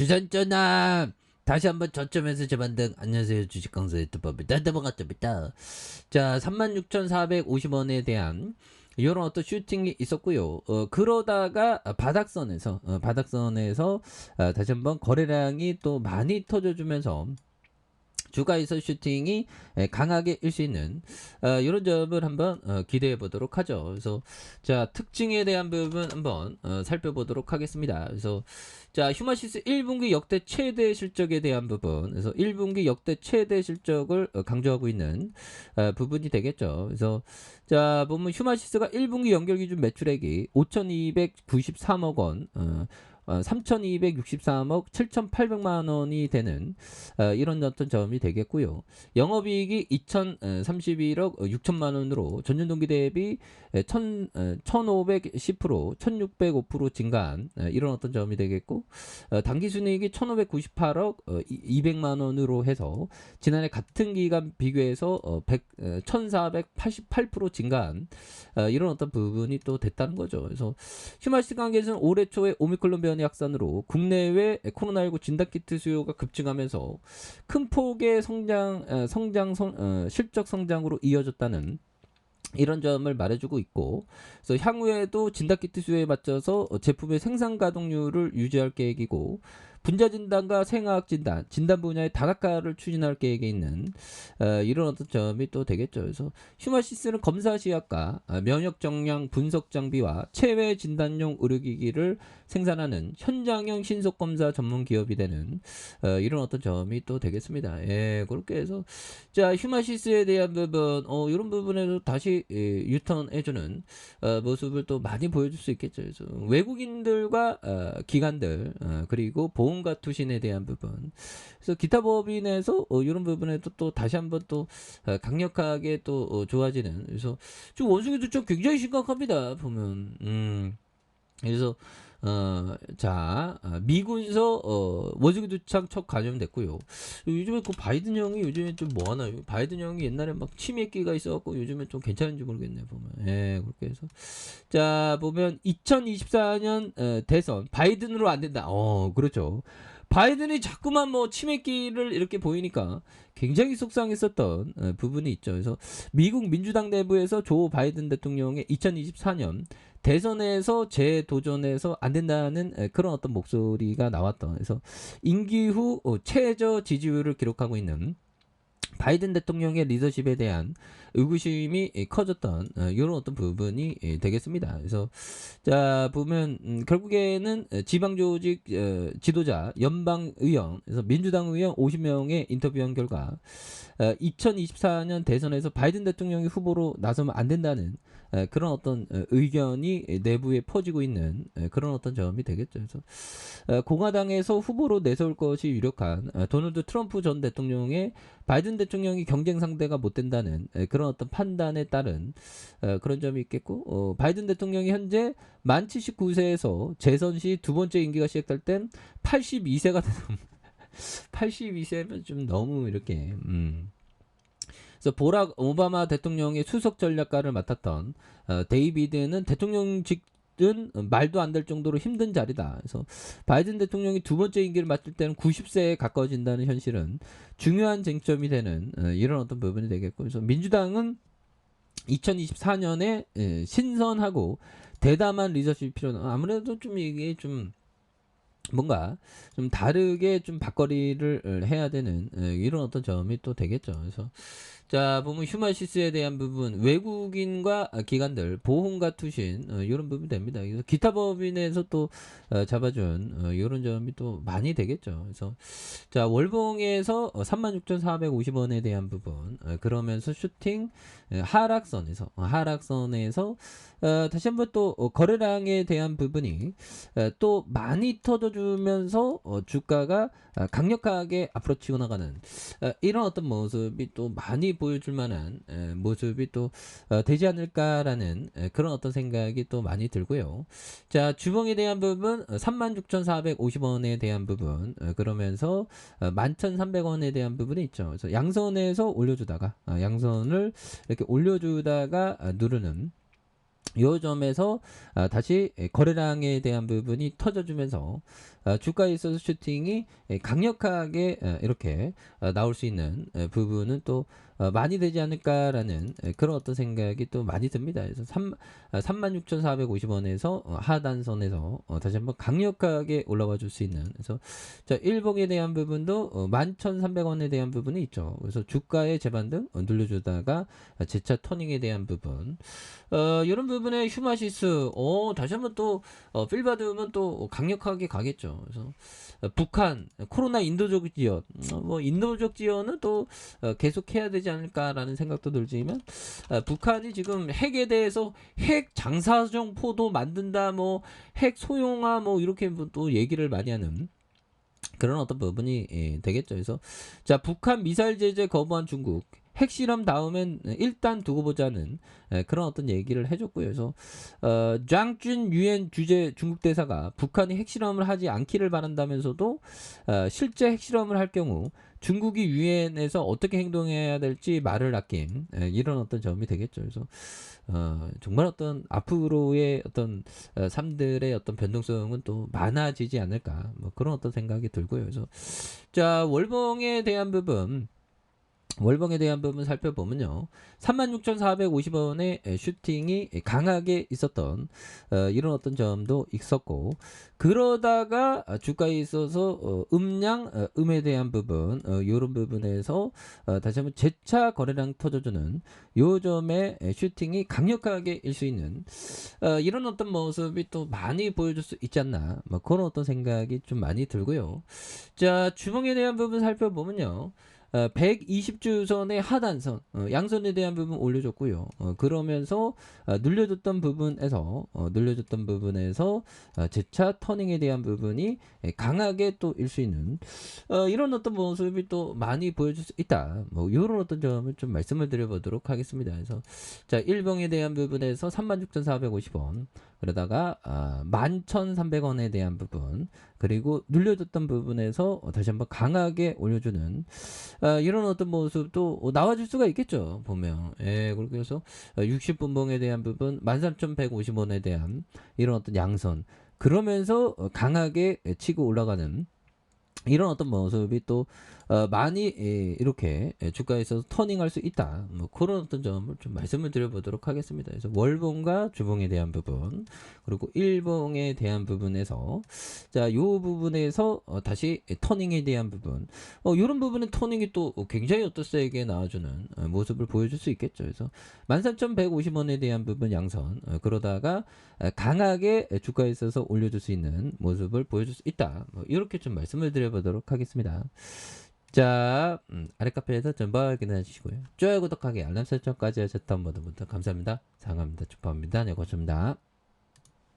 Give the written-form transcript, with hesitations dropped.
주산전화 다시 한번 저점에서 재반등. 안녕하세요, 주식강사 유튜버입니다. 넘어갔답니다. 자, 36,450원에 대한 이런 어떤 슈팅이 있었고요. 그러다가 바닥선에서 다시 한번 거래량이 또 많이 터져주면서 주가에서 슈팅이 강하게 일 수 있는 이런 점을 한번 기대해 보도록 하죠. 그래서 자, 특징에 대한 부분 한번 살펴보도록 하겠습니다. 그래서 자, 휴마시스 1분기 역대 최대 실적에 대한 부분, 그래서 1분기 역대 최대 실적을 강조하고 있는 부분이 되겠죠. 그래서 자, 보면 휴마시스가 1분기 연결기준 매출액이 5,293억 원, 3,263억 7,800만 원이 되는 이런 어떤 점이 되겠고요. 영업이익이 2,031억 6천만 원으로 전년 동기 대비 1,510%, 1,605% 증가한 이런 어떤 점이 되겠고, 당기순이익이 1,598억 200만 원으로 해서 지난해 같은 기간 비교해서 1,488% 증가한 이런 어떤 부분이 또 됐다는 거죠. 그래서 휴마시스 관계에서는 올해 초에 오미크론 변이 확산으로 국내외 코로나19 진단키트 수요가 급증하면서 큰 폭의 실적 성장으로 이어졌다는 이런 점을 말해주고 있고, 그래서 향후에도 진단키트 수요에 맞춰서 제품의 생산 가동률을 유지할 계획이고, 분자 진단과 생화학 진단, 진단 분야의 다각화를 추진할 계획에 있는 이런 어떤 점이 또 되겠죠. 그래서 휴마시스는 검사 시약과 면역 정량 분석 장비와 체외 진단용 의료기기를 생산하는 현장형 신속 검사 전문 기업이 되는 이런 어떤 점이 또 되겠습니다. 예, 그렇게 해서 자, 휴마시스에 대한 부분, 이런 부분에서 다시 유턴해주는 모습을 또 많이 보여줄 수 있겠죠. 그래서 외국인들과 기관들, 그리고 보험과 투신에 대한 부분, 그래서 기타 법인에서 이런 부분에도 또 다시 한번 또 강력하게 또 좋아지는, 그래서 지금 원숭이도 좀 굉장히 심각합니다. 보면 그래서 미군서 원숭이 두창 첫 감염됐고요. 요즘에 그 바이든 형이 요즘에 좀 뭐 하나요? 바이든 형이 옛날에 막 치매기가 있어갖고 요즘에 좀 괜찮은지 모르겠네 보면. 예, 그렇게 해서 자, 보면 2024년 대선 바이든으로 안 된다. 그렇죠. 바이든이 자꾸만 뭐 치매기를 이렇게 보이니까 굉장히 속상했었던 부분이 있죠. 그래서 미국 민주당 내부에서 조 바이든 대통령의 2024년 대선에서 재도전해서 안 된다는 그런 어떤 목소리가 나왔던, 그래서 임기 후 최저 지지율을 기록하고 있는 바이든 대통령의 리더십에 대한 의구심이 커졌던 이런 어떤 부분이 되겠습니다. 그래서 자, 보면 결국에는 지방 조직 지도자 연방 의원, 그래서 민주당 의원 50명의 인터뷰한 결과 2024년 대선에서 바이든 대통령이 후보로 나서면 안 된다는 그런 어떤 의견이 내부에 퍼지고 있는 그런 어떤 점이 되겠죠. 그래서 공화당에서 후보로 내세울 것이 유력한 도널드 트럼프 전 대통령의 바이든 대통령이 경쟁 상대가 못 된다는 그런 어떤 판단에 따른 그런 점이 있겠고, 바이든 대통령이 현재 만 79세에서 재선 시 두 번째 임기가 시작될 땐 82세가 되는 82세면 좀 너무 이렇게 그래서 보락 오바마 대통령의 수석 전략가를 맡았던 데이비드는 대통령직은 말도 안 될 정도로 힘든 자리다. 그래서 바이든 대통령이 두 번째 임기를 맡을 때는 90세에 가까워진다는 현실은 중요한 쟁점이 되는 이런 어떤 부분이 되겠고, 그래서 민주당은 2024년에 신선하고 대담한 리더십이 필요한, 아무래도 좀 이게 좀 뭔가 좀 다르게 좀 받거리를 해야 되는 이런 어떤 점이 또 되겠죠. 그래서 자, 보면 휴마시스에 대한 부분, 외국인과 기관들, 보험과 투신 이런 부분 됩니다. 그래서 기타 법인에서 또 잡아준 이런 점이 또 많이 되겠죠. 그래서 자, 월봉에서 36,450원에 대한 부분, 그러면서 슈팅 하락선에서 다시 한번 또 거래량에 대한 부분이 또 많이 터져주면서 주가가 강력하게 앞으로 치고 나가는 이런 어떤 모습이 또 많이 보여줄 만한 모습이 또 되지 않을까라는 그런 어떤 생각이 또 많이 들고요. 자, 주봉에 대한 부분 36,450원에 대한 부분, 그러면서 11,300원에 대한 부분이 있죠. 그래서 양선에서 올려주다가 양선을 이렇게 올려주다가 누르는 요 점에서 다시 거래량에 대한 부분이 터져주면서 주가에 있어서 슈팅이 강력하게 이렇게 나올 수 있는 부분은 또 많이 되지 않을까라는 그런 어떤 생각이 또 많이 듭니다. 그래서 36,450원에서 하단선에서 다시 한번 강력하게 올라와 줄 수 있는, 그래서 자, 일봉에 대한 부분도 11,300원에 대한 부분이 있죠. 그래서 주가의 재반등 눌러주다가 재차 터닝에 대한 부분, 이런 부분에 휴마시스, 다시 한번 또, 필 받으면 또 강력하게 가겠죠. 그래서, 북한, 코로나 인도적 지연, 뭐, 인도적 지연은 또, 계속 해야 되지 않을까라는 생각도 들지만, 북한이 지금 핵에 대해서 핵 장사정포도 만든다, 뭐, 핵 소용화, 뭐, 이렇게 뭐또 얘기를 많이 하는, 그런 어떤 부분이 되겠죠. 그래서 자, 북한 미사일 제재 거부한 중국, 핵실험 다음엔 일단 두고 보자는 그런 어떤 얘기를 해줬고요. 그래서 장준 유엔 주재 중국 대사가 북한이 핵실험을 하지 않기를 바란다면서도 실제 핵실험을 할 경우 중국이 유엔에서 어떻게 행동해야 될지 말을 아낀 이런 어떤 점이 되겠죠. 그래서 정말 어떤 앞으로의 어떤 삶들의 어떤 변동성은 또 많아지지 않을까, 뭐 그런 어떤 생각이 들고요. 그래서 자, 월봉에 대한 부분 살펴보면요. 36,450원의 슈팅이 강하게 있었던 이런 어떤 점도 있었고, 그러다가 주가에 있어서 음에 대한 부분, 이런 부분에서 다시 한번 재차 거래량 터져주는 요 점에 슈팅이 강력하게 일 수 있는 이런 어떤 모습이 또 많이 보여줄 수 있지 않나, 뭐 그런 어떤 생각이 좀 많이 들고요. 자, 주봉에 대한 부분 살펴보면요. 120주선의 하단선, 양선에 대한 부분 올려줬고요. 그러면서 눌려줬던 부분에서 재차 터닝에 대한 부분이 강하게 또 일 수 있는 이런 어떤 모습이 또 많이 보여줄 수 있다. 뭐 이런 어떤 점을 좀 말씀을 드려보도록 하겠습니다. 그래서 자, 일봉에 대한 부분에서 36,450원, 그러다가 11,300원에 대한 부분, 그리고 눌려줬던 부분에서 다시 한번 강하게 올려주는 이런 어떤 모습도 나와줄 수가 있겠죠, 보면. 예, 그렇게 해서 60분봉에 대한 부분, 13,150원에 대한 이런 어떤 양선, 그러면서 강하게 치고 올라가는 이런 어떤 모습이 또 많이 이렇게 주가에서 터닝할 수 있다. 뭐 그런 어떤 점을 좀 말씀을 드려보도록 하겠습니다. 그래서 월봉과 주봉에 대한 부분, 그리고 일봉에 대한 부분에서 자, 요 부분에서 다시 터닝에 대한 부분, 이런 부분은 터닝이 또 굉장히 어떤 세게 나와주는 모습을 보여줄 수 있겠죠. 그래서 13,150원에 대한 부분 양선, 그러다가 강하게 주가에 있어서 올려줄 수 있는 모습을 보여줄 수 있다. 뭐 이렇게 좀 말씀을 드려보도록 하겠습니다. 자, 아래 카페에서 전부 확인해 주시고요. 좋아요, 구독하기, 알람 설정까지 하셨던 모든 분들 감사합니다. 사랑합니다. 축하합니다. 네, 고맙습니다.